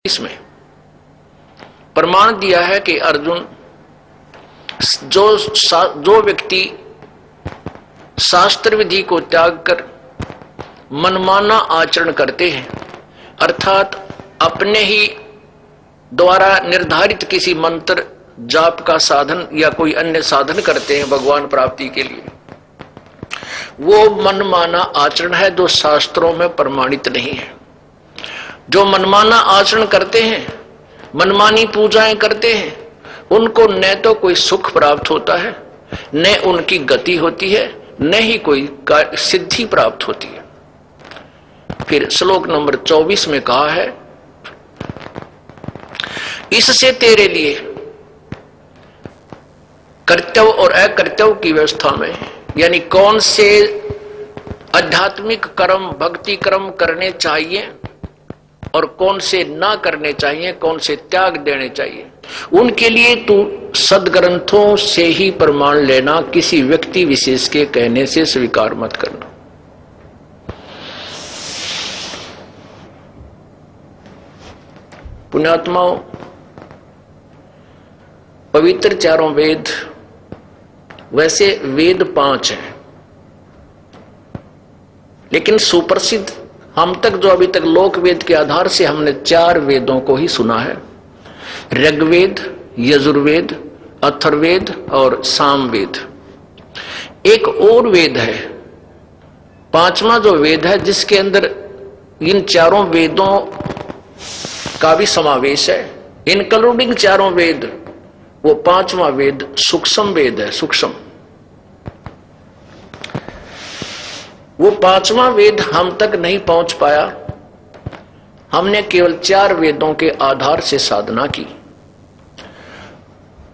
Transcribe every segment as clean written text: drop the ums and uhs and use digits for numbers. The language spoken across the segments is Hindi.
इसमें प्रमाण दिया है कि अर्जुन जो व्यक्ति शास्त्र विधि को त्याग कर मनमाना आचरण करते हैं, अर्थात अपने ही द्वारा निर्धारित किसी मंत्र जाप का साधन या कोई अन्य साधन करते हैं भगवान प्राप्ति के लिए, वो मनमाना आचरण है जो शास्त्रों में प्रमाणित नहीं है। जो मनमाना आचरण करते हैं, मनमानी पूजाएं करते हैं, उनको न तो कोई सुख प्राप्त होता है, न उनकी गति होती है, न ही कोई सिद्धि प्राप्त होती है। फिर श्लोक नंबर 24 में कहा है, इससे तेरे लिए कर्तव्य और अकर्तव्य की व्यवस्था में, यानी कौन से आध्यात्मिक कर्म भक्ति कर्म करने चाहिए और कौन से ना करने चाहिए, कौन से त्याग देने चाहिए, उनके लिए तू सदग्रंथों से ही प्रमाण लेना, किसी व्यक्ति विशेष के कहने से स्वीकार मत करना। पुण्यात्माओं, पवित्र चारों वेद, वैसे वेद 5 हैं, लेकिन सुप्रसिद्ध हम तक जो अभी तक लोक वेद के आधार से हमने 4 वेदों को ही सुना है, ऋग्वेद, यजुर्वेद, अथर्ववेद और सामवेद। एक और वेद है, 5वां जो वेद है, जिसके अंदर इन चारों वेदों का भी समावेश है, इंक्लूडिंग चारों वेद। वो 5वां वेद सूक्ष्म वेद है। सूक्ष्म वो 5वां वेद हम तक नहीं पहुंच पाया। हमने केवल 4 वेदों के आधार से साधना की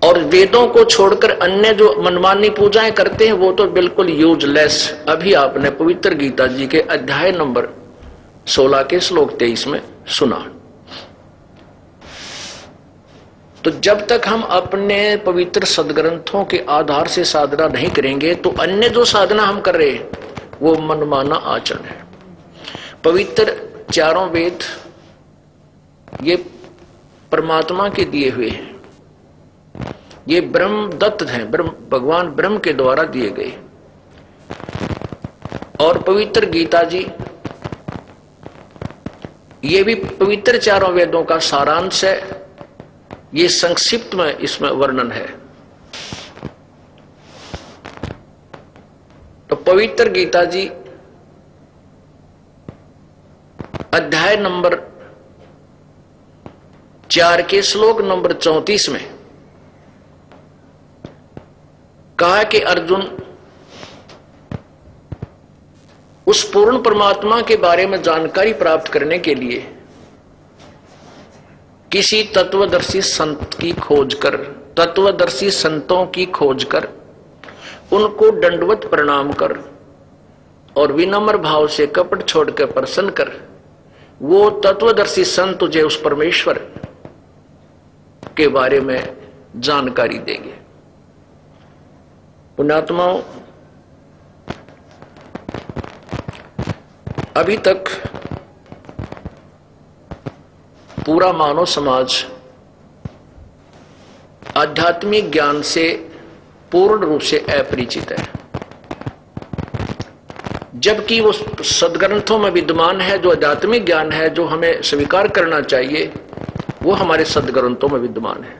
और वेदों को छोड़कर अन्य जो मनमानी पूजाएं करते हैं वो तो बिल्कुल यूजलेस। अभी आपने पवित्र गीता जी के अध्याय नंबर 16 के श्लोक 23 में सुना। तो जब तक हम अपने पवित्र सदग्रंथों के आधार से साधना नहीं करेंगे तो अन्य जो साधना हम कर रहे हैं वो मनमाना आचरण है। पवित्र चारों वेद ये परमात्मा के दिए हुए हैं, ये ब्रह्म दत्त हैं, भगवान ब्रह्म के द्वारा दिए गए। और पवित्र गीता जी ये भी पवित्र चारों वेदों का सारांश है। ये संक्षिप्त में इसमें वर्णन है। तो पवित्र गीता जी अध्याय नंबर 4 के श्लोक नंबर 34 में कहा कि अर्जुन, उस पूर्ण परमात्मा के बारे में जानकारी प्राप्त करने के लिए किसी तत्वदर्शी संत की खोज कर, तत्वदर्शी संतों की खोज कर, उनको दंडवत प्रणाम कर और विनम्र भाव से कपट छोड़कर प्रसन्न कर। वो तत्वदर्शी संत तुझे उस परमेश्वर के बारे में जानकारी देंगे। पुण्यात्माओं, अभी तक पूरा मानव समाज आध्यात्मिक ज्ञान से पूर्ण रूप से अपरिचित है, जबकि वो सदग्रंथों में विद्यमान है। जो आध्यात्मिक ज्ञान है जो हमें स्वीकार करना चाहिए वो हमारे सदग्रंथों में विद्यमान है।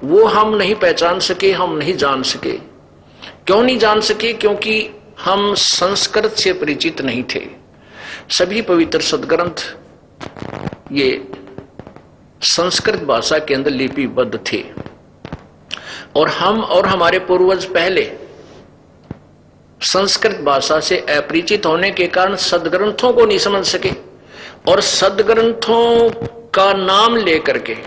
वो हम नहीं पहचान सके, हम नहीं जान सके। क्यों नहीं जान सके? क्योंकि हम संस्कृत से परिचित नहीं थे। सभी पवित्र सदग्रंथ ये संस्कृत भाषा के अंदर लिपिबद्ध थे और हम और हमारे पूर्वज पहले संस्कृत भाषा से अपरिचित होने के कारण सदग्रंथों को नहीं समझ सके। और सदग्रंथों का नाम लेकर के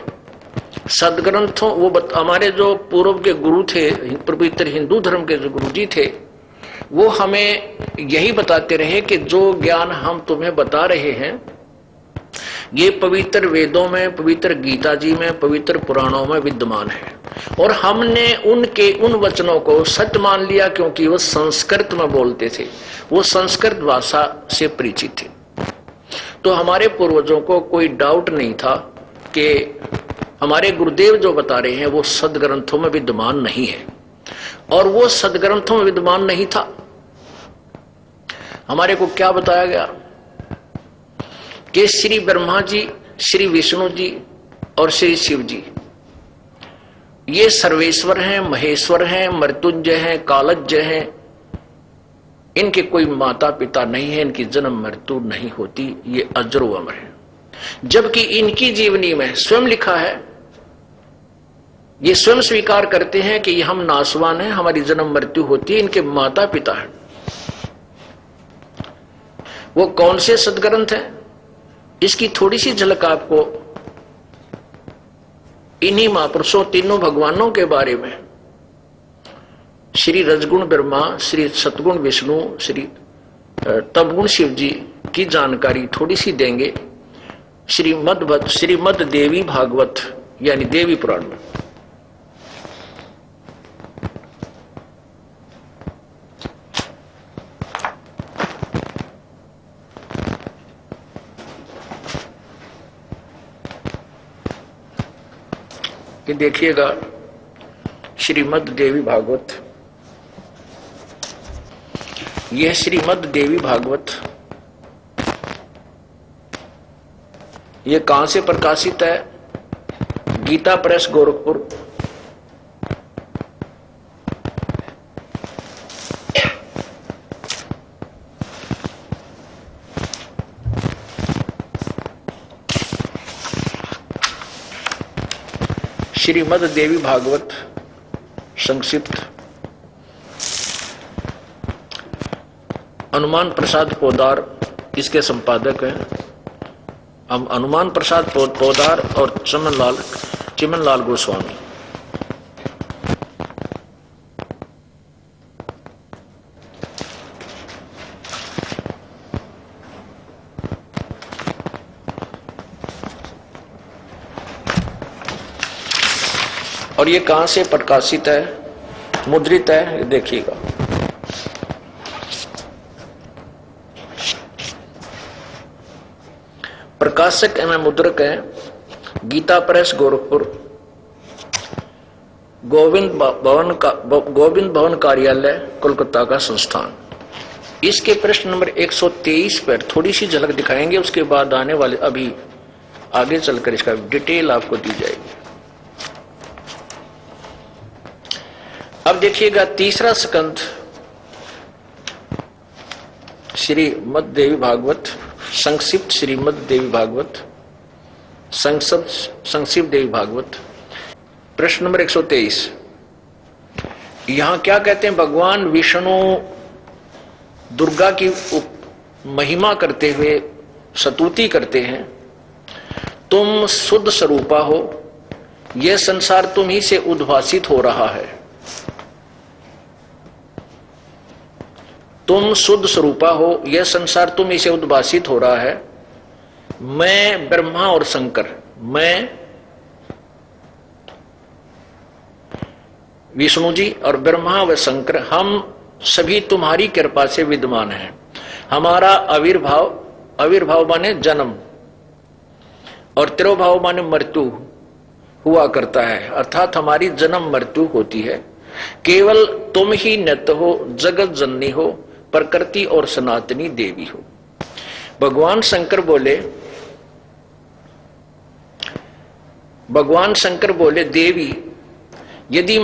सदग्रंथों हमारे जो पूर्व के गुरु थे, पवित्र हिंदू धर्म के जो गुरु जी थे, वो हमें यही बताते रहे कि जो ज्ञान हम तुम्हें बता रहे हैं ये पवित्र वेदों में, पवित्र गीता जी में, पवित्र पुराणों में विद्यमान है। और हमने उन वचनों को सत्य मान लिया क्योंकि वो संस्कृत में बोलते थे, वो संस्कृत भाषा से परिचित थे। तो हमारे पूर्वजों को कोई डाउट नहीं था कि हमारे गुरुदेव जो बता रहे हैं वो सदग्रंथों में विद्यमान नहीं है, और वो सदग्रंथों में विद्यमान नहीं था। हमारे को क्या बताया गया कि श्री ब्रह्मा जी, श्री विष्णु जी और श्री शिव जी ये सर्वेश्वर हैं, महेश्वर हैं, मृत्युंजय हैं, कालज्ञ हैं। इनके कोई माता पिता नहीं है, इनकी जन्म मृत्यु नहीं होती, ये अजरो अमर है। जबकि इनकी जीवनी में स्वयं लिखा है, ये स्वयं स्वीकार करते हैं कि हम नासवान हैं, हमारी जन्म मृत्यु होती है, इनके माता पिता हैं। वो कौन से सदग्रंथ हैं, इसकी थोड़ी सी झलक आपको इन्हीं महापुरुषों तीनों भगवानों के बारे में, श्री रजगुण ब्रह्मा, श्री सतगुण विष्णु, श्री तपगुण शिव जी की जानकारी थोड़ी सी देंगे श्रीमद देवी भागवत यानी देवी पुराण में। ये देखिएगा श्रीमद देवी भागवत, यह श्रीमद देवी भागवत ये कहां से प्रकाशित है? गीता प्रेस गोरखपुर। श्रीमद देवी भागवत संक्षिप्त हनुमान प्रसाद पोदार इसके संपादक हैं। हम हनुमान प्रसाद पोदार और चिमनलाल गोस्वामी। और ये कहां से प्रकाशित है, मुद्रित है, देखिएगा। प्रकाशक एवं मुद्रक है गीता प्रेस गोरखपुर, गोविंद भवन कार्यालय कोलकाता का संस्थान। इसके प्रश्न नंबर 123 पर थोड़ी सी झलक दिखाएंगे, उसके बाद आने वाले अभी आगे चलकर इसका डिटेल आपको दी जाएगी। अब देखिएगा तीसरा स्कंध श्रीमद देवी भागवत संक्षिप्त, श्रीमद देवी भागवत संक्षिप्त देवी भागवत, प्रश्न नंबर 123। यहां क्या कहते हैं? भगवान विष्णु दुर्गा की महिमा करते हुए स्तुति करते हैं, तुम शुद्ध स्वरूपा हो, यह संसार तुम ही से उद्भासित हो रहा है। तुम शुद्ध स्वरूपा हो, यह संसार तुम ही से उद्भासित हो रहा है। मैं ब्रह्मा और शंकर, मैं विष्णु जी और ब्रह्मा व शंकर, हम सभी तुम्हारी कृपा से विद्यमान हैं। हमारा आविर्भाव माने जन्म और तिरोभाव माने मृत्यु हुआ करता है, अर्थात हमारी जन्म मृत्यु होती है। केवल तुम ही नित्य हो, जगत जननी हो, प्रकृति और सनातनी देवी हो। भगवान शंकर बोले देवी, यदि